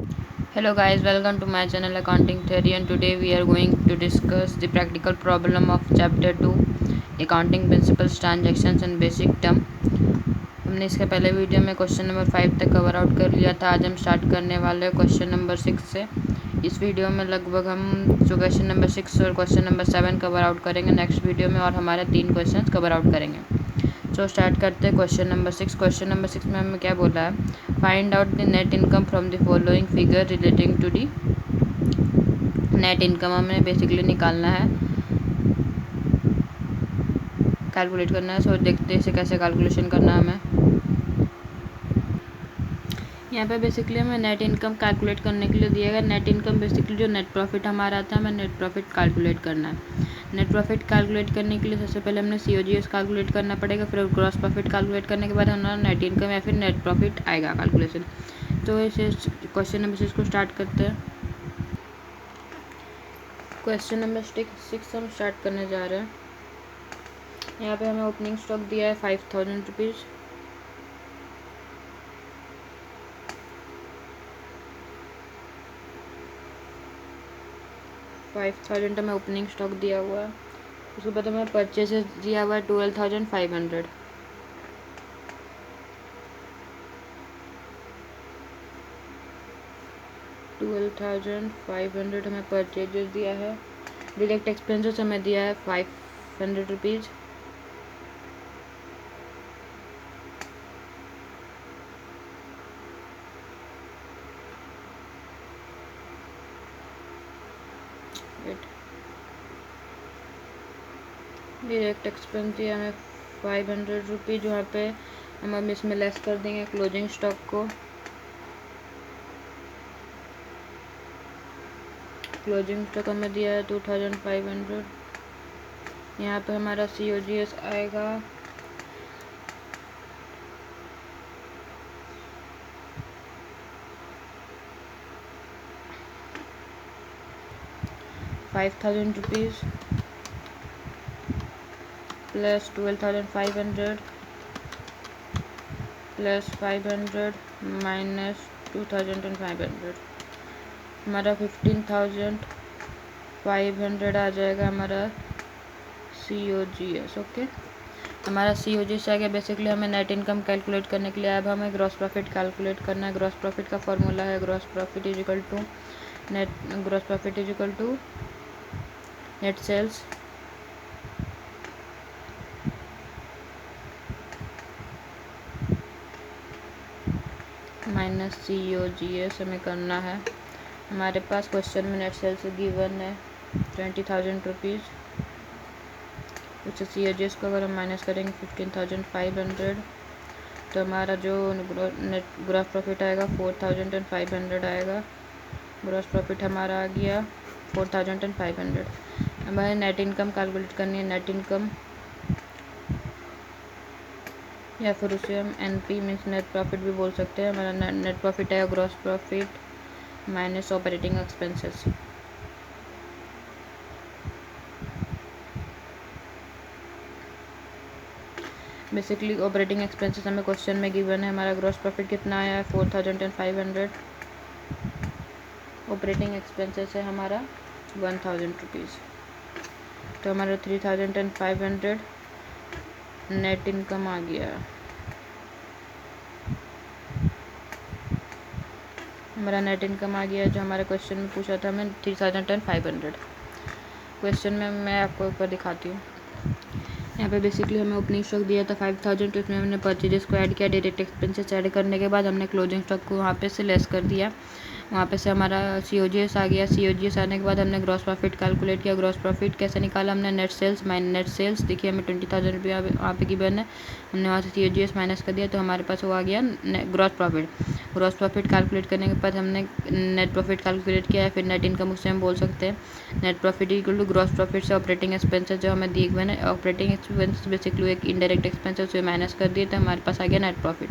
Hello guys, welcome to my channel Accounting Theory, and today we are going to discuss the practical problem of chapter 2 Accounting Principles, Transactions and Basic Term। हमने इसके पहले video में question number 5 तक cover out कर लिया था। आज हम स्टार्ट करने वाले हैं क्वेश्चन नंबर 6 से। इस वीडियो में लगभग हम जो क्वेश्चन नंबर 6 और क्वेश्चन नंबर 7 कवर आउट करेंगे नेक्स्ट वीडियो में, और हमारे 3 क्वेश्चन कवर आउट करेंगे। सो स्टार्ट करते हैं क्वेश्चन नंबर 6। क्वेश्चन नंबर 6 में हमें क्या बोला है, find out the net income from the following figure relating to the net income. हमें बेसिकली निकालना है, कैलकुलेट करना है। सो देखते हैं इसे कैसे कैलकुलेशन करना है हमें। यहाँ पे बेसिकली हमें नेट इनकम कैलकुलेट करने के लिए दिया गया। नेट इनकम बेसिकली जो नेट प्रॉफिट हमारा आता है, हमें नेट प्रॉफिट कैलकुलेट करना है। नेट प्रॉफिट कैलकुलेट करने के लिए सबसे पहले हमने COGS कैलकुलेट करना पड़ेगा, फिर ग्रॉस प्रॉफिट कैलकुलेट करने के बाद हमारा नेट इनकम या फिर नेट प्रॉफिट आएगा कैलकुलेशन। तो इसे क्वेश्चन नंबर 6 को स्टार्ट करते हैं। क्वेश्चन नंबर 6 हम स्टार्ट करने जा रहे हैं। यहाँ पे हमें ओपनिंग स्टॉक दिया है 5000 रुपीज़। हमें ओपनिंग स्टॉक दिया हुआ है। उसके बाद हमें परचेजेस दिया हुआ है 12,500। हमें परचेजेस दिया है। डायरेक्ट एक्सपेंसेस हमें दिया है 500 रुपीज़। डायरेक्ट एक्सपेंस दिया हमें 500 रुपीज़। यहाँ पे हम अब इसमें लेस कर देंगे क्लोजिंग स्टॉक को। क्लोजिंग स्टॉक हमें दिया है 2500। यहाँ पे हमारा COGS आएगा 5000 रुपीज़ प्लस 12,500 प्लस 500 माइनस 2,500, हमारा 15,500 आ जाएगा हमारा COGS। ओके, हमारा COGS आ गया। बेसिकली हमें नेट इनकम कैलकुलेट करने के लिए अब हमें ग्रॉस प्रॉफिट कैलकुलेट करना है। ग्रॉस प्रॉफिट का फॉर्मूला है gross profit is equal to net sales minus COGS हमें करना है। हमारे पास क्वेश्चन में नेट सेल्स गिवन है 20,000 रुपीज़। उससे COGS को अगर हम माइनस करेंगे 15,500, तो हमारा जो नेट ग्रॉस प्रॉफिट आएगा 4,500 आएगा। ग्रॉस प्रॉफिट हमारा आ गया 4,500। हमें नेट इनकम कैलकुलेट करनी है। नेट इनकम या फिर उसे हम NP मीन्स नेट प्रॉफिट भी बोल सकते हैं। हमारा नेट प्रॉफिट आएगा gross profit minus operating expenses. Basically operating expenses हमें क्वेश्चन में गिवन है। हमारा ग्रॉस प्रॉफिट कितना आया है 4,500। ऑपरेटिंग एक्सपेंसेस है हमारा 1,000 रुपीज़। तो हमारा 3,500 नेट इनकम आ गया। हमारा नेट इनकम आ गया जो हमारे क्वेश्चन में पूछा था हमें 3,500। क्वेश्चन में मैं आपको ऊपर दिखाती हूँ। यहाँ पे बेसिकली हमें ओपनिंग स्टॉक दिया था 5,000, तो इसमें हमने परचेजेस को ऐड किया। डायरेक्ट एक्सपेंसेस ऐड करने के बाद हमने क्लोजिंग स्टॉक को वहाँ पे से लेस कर दिया। वहाँ पे से हमारा COGS आ गया। COGS आने के बाद हमने ग्रॉस प्रॉफिट कैलकुलेट किया। ग्रॉस प्रॉफिट कैसे निकाला हमने, net sales minus net sales. देखिए हमें 20,000 रुपया वहाँ पे गिवन है, हमने वहाँ से COGS माइनस कर दिया, तो हमारे पास वो आ गया gross profit. Gross profit calculate करने के बाद हमने नेट प्रॉफिट कैलकुलेट किया है, फिर नेट इनकम उससे हम बोल सकते हैं। Net profit equal to gross profit से ऑपरेटिंग एक्सपेंसेस जो हमें दिए हुए हैं। ऑपरेटिंग एक्सपेंसेस बेसिकली एक इनडायरेक्ट एक्सपेंसेस उसे माइनस कर दिए, तो हमारे पास आ गया नेट प्रॉफिट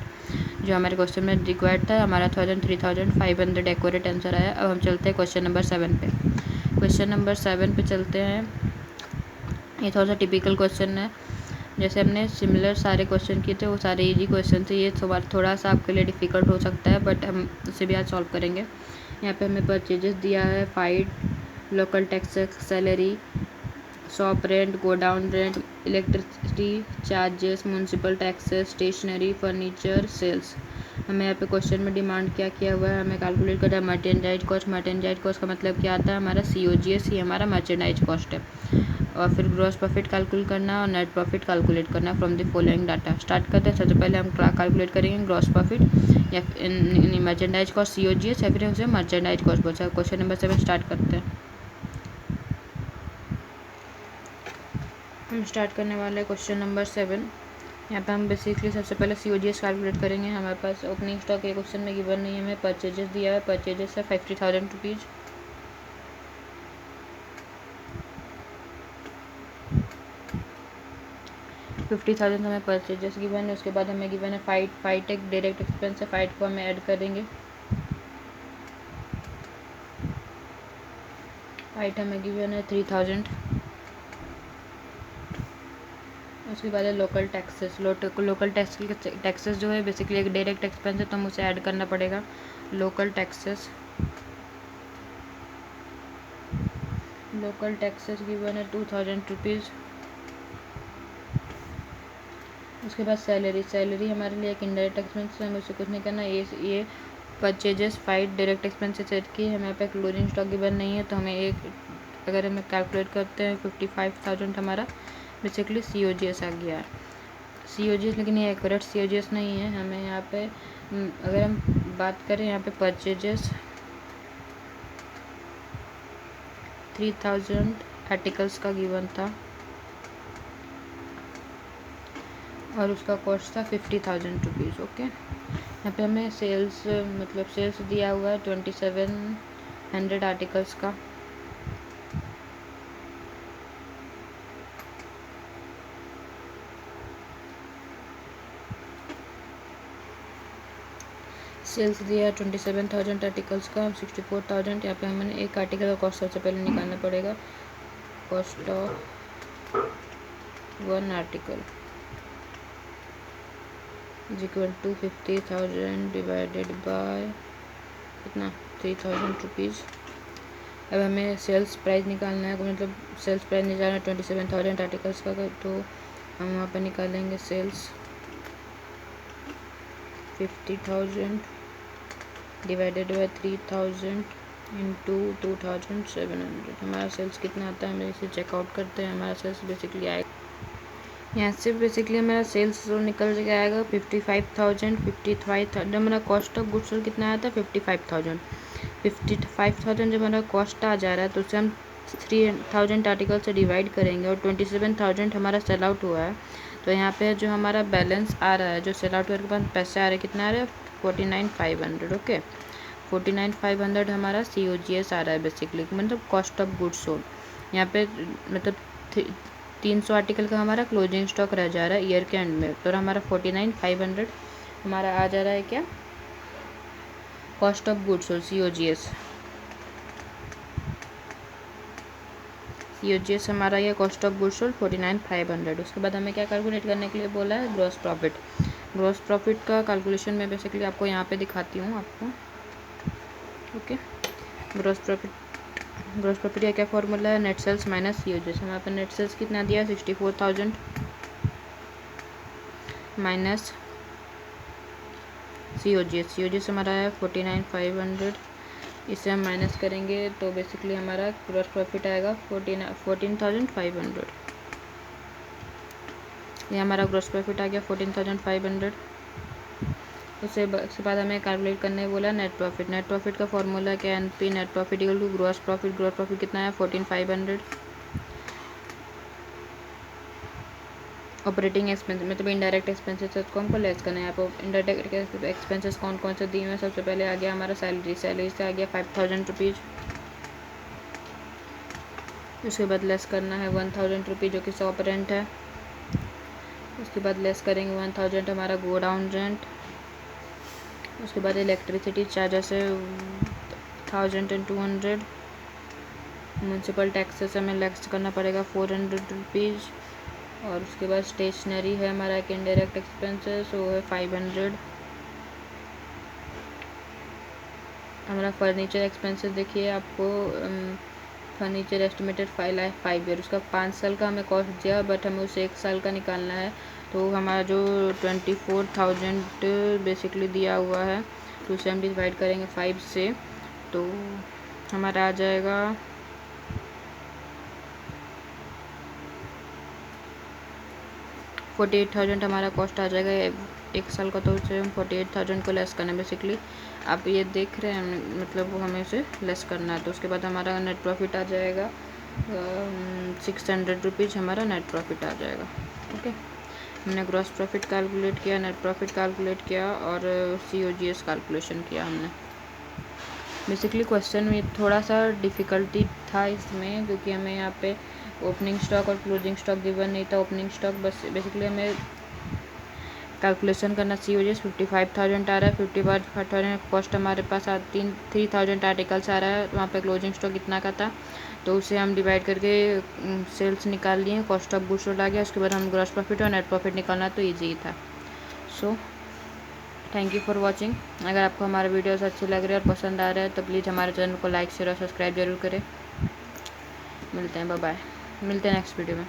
जो हमारे क्वेश्चन में रिक्वायर्ड था। हमारा 3,500 एक्यूरेट आंसर आया। अब हम चलते हैं क्वेश्चन नंबर 7 पे। क्वेश्चन नंबर 7 पे चलते हैं। ये थोड़ा सा टिपिकल क्वेश्चन है जैसे हमने सिमिलर सारे क्वेश्चन किए थे वो सारे इजी क्वेश्चन थे, ये थोड़ा सा आपके लिए डिफ़िकल्ट हो सकता है बट हम उसे भी आज सॉल्व करेंगे। यहाँ पे हमें परचेजेस दिया है, फाइड local taxes, salary, shop rent, godown rent, electricity charges, municipal taxes, stationery, furniture, sales. हमें यहाँ पे क्वेश्चन में डिमांड क्या किया हुआ है, हमें कैलकुलेट करना है मर्चेंडाइज कॉस्ट। मर्चेंडाइज कॉस्ट का मतलब क्या आता है, हमारा COGS ही हमारा मर्चेंडाइज कॉस्ट है। और फिर ग्रॉस प्रॉफिट कैलकुलेट करना है और नेट प्रॉफिट कैलकुलेट करना from the following data. Start करते हैं। सबसे पहले हम कैलकुलेट करेंगे ग्रॉस प्रॉफिट या मर्चेंडाइज कॉस्ट COGS या फिर उसे मर्चेंडाइज कॉस्ट बोलते हैं। क्वेश्चन नंबर 7 स्टार्ट करते हैं। हम स्टार्ट करने वाले हैं क्वेश्चन नंबर 7। यहाँ पे हम बेसिकली सबसे पहले COGS कैलकुलेट करेंगे। हमारे पास ओपनिंग स्टॉक ये क्वेश्चन में गिवन नहीं है, हमें परचेजेस दिया है। परचेजेस है 50,000 रुपीज़। हमें परचेजेस गिवन है। उसके बाद हमें गिवन है फाइट एक डायरेक्ट एक्सपेंस है, फाइट को हमें ऐड करेंगे। फाइट हमें गिवन है 3,000। उसके बाद है लोकल टैक्सेस। लोकल टैक्सेस जो है बेसिकली एक डायरेक्ट एक्सपेंस है तो हमें उसे ऐड करना पड़ेगा। लोकल टैक्सेस गिवन है 2,000 रुपीज़। उसके बाद सैलरी हमारे लिए एक इनडायरेक्ट एक्सपेंस है, हमें उसे कुछ नहीं करना। ये purchases fight direct expenses set की, हमें यहाँ पे क्लोजिंग स्टॉक गिवन नहीं है तो हमें अगर हमें कैलकुलेट करते हैं 55,000 हमारा बेसिकली COGS आ गया है। COGS लेकिन ये एक्यूरेट COGS नहीं है। हमें यहाँ पे अगर हम बात करें यहाँ पे परचेजेस 3,000 आर्टिकल्स का गिवन था और उसका कॉस्ट था 50,000 रुपीज़। ओके, यहाँ पे हमें सेल्स दिया हुआ है 2,700 आर्टिकल्स का। सेल्स दिया है 27,000 आर्टिकल्स का, 64,000। यहाँ पे हमें एक आर्टिकल का कॉस्ट सबसे पहले निकालना पड़ेगा। Cost of 1 article is equal to 50,000 divided by कितना 3,000 रुपीज़। अब हमें सेल्स प्राइस निकालना है, मतलब सेल्स प्राइस निकालना है 27,000 आर्टिकल्स का, तो हम वहाँ पर निकालेंगे सेल्स 50,000 डिवाइडेड बाय 3,000 इंटू 2,700। हमारा सेल्स कितना आता है, हम इसे चेकआउट करते हैं। हमारा सेल्स बेसिकली आएगा, यहाँ से बेसिकली हमारा सेल्स निकल के आएगा 55,000। हमारा कॉस्ट ऑफ गुड्स सोल्ड कितना आया था 55,000। जब हमारा कॉस्ट आ जा रहा है तो उसे हम 3,000 आर्टिकल से डिवाइड करेंगे और 27,000 हमारा सेल आउट हुआ है। तो यहाँ पे जो हमारा बैलेंस आ रहा है, जो सेल आउट के पास पैसे आ रहे हैं, कितना आ रहा है 49,500। ओके, 49,500 हमारा COGS आ रहा है बेसिकली, मतलब कॉस्ट ऑफ गुड्स सोल्ड। यहाँ पे मतलब 300 आर्टिकल का हमारा क्लोजिंग स्टॉक रह जा रहा है ईयर के एंड में, तो हमारा 49,500 हमारा आ जा रहा है क्या, cost of goods sold COGS हमारा ये कॉस्ट ऑफ गुड्स सोल्ड 49,500। उसके बाद हमें क्या कैलकुलेट करने के लिए बोला है, ग्रॉस प्रॉफिट। ग्रॉस प्रॉफिट का कैलकुलेशन मैं बेसिकली आपको यहाँ पे दिखाती हूँ आपको। ओके, ग्रॉस प्रॉफिट का क्या फॉर्मूला है, नेट सेल्स माइनस COGS। हमारे पे नेट सेल्स कितना दिया 64,000 माइनस COGS हमारा है 49,500। इसे हम माइनस करेंगे तो बेसिकली हमारा ग्रॉस प्रॉफिट आएगा 14,500। ये हमारा ग्रॉस प्रॉफिट आ गया 14,500। उसके बाद हमें कैलकुलेट करने बोला नेट प्रॉफिट। नेट प्रॉफिट का फॉर्मूला क्या है, NP net profit equal to gross profit. Gross profit कितना है 14,500। ऑपरेटिंग एक्सपेंस मतलब इनडायरेक्ट एक्सपेंसेस को हमको लेस करना है। यहाँ पर इनडायरेक्ट एक्सपेंसेस कौन कौन से दिए हुए हैं, सबसे पहले आ गया हमारा सैलरी से आ गया 5,000 रुपीज़। उसके बाद लेस करना है 1,000 रुपीज़ जो कि शॉप रेंट है। उसके बाद लेस करेंगे 1,000 हमारा गोडाउन रेंट। उसके बाद इलेक्ट्रिसिटी चार्जेस है 1,200। म्यूनसिपल टैक्सेस हमें लेस करना पड़ेगा 400 रुपीज़। और उसके बाद स्टेशनरी है हमारा एक इनडायरेक्ट एक्सपेंसेस, वो है 500। हमारा फर्नीचर एक्सपेंसेस देखिए आपको, फर्नीचर एस्टिमेटेड 5 ईयर, उसका 5 साल का हमें कॉस्ट दिया, बट हमें उसे 1 साल का निकालना है। तो हमारा जो 24,000 बेसिकली दिया हुआ है, तो उसे हम डिवाइड करेंगे 5 से, तो हमारा आ जाएगा 48,000 हमारा कॉस्ट आ जाएगा 1 साल का। तो उसे हम 48,000 को लेस करना है बेसिकली, आप ये देख रहे हैं, मतलब वो हमें उसे लेस करना है। तो उसके बाद हमारा नेट प्रॉफिट आ जाएगा 600 रुपीज़, हमारा नेट प्रॉफिट आ जाएगा। ओके, हमने ग्रॉस प्रॉफिट कैलकुलेट किया, नेट प्रॉफिट कैलकुलेट किया और COGS कैलकुलेशन किया हमने। बेसिकली क्वेश्चन में थोड़ा सा डिफ़िकल्टी था इसमें, क्योंकि हमें यहाँ पे ओपनिंग स्टॉक और क्लोजिंग स्टॉक गिवन नहीं था। ओपनिंग स्टॉक बस बेसिकली हमें कैलकुलेशन करना, COGS 55,000 आ रहा है, 55,000 कॉस्ट हमारे पास 3,000 आर्टिकल्स आ रहा है, वहाँ पे क्लोजिंग स्टॉक इतना का था, तो उसे हम डिवाइड करके सेल्स निकाल लिए, कॉस्ट ऑफ गुड्स सोल्ड आ गया। उसके बाद हम ग्रॉस प्रॉफिट और नेट प्रॉफिट निकालना, तो ईजी था। So thank you for watching. अगर आपको हमारे वीडियोस अच्छे लग रहे हैं और पसंद आ रहे हैं तो प्लीज़ हमारे चैनल को लाइक शेयर और सब्सक्राइब जरूर करें। मिलते हैं, बाय बाय, मिलते हैं नेक्स्ट वीडियो में।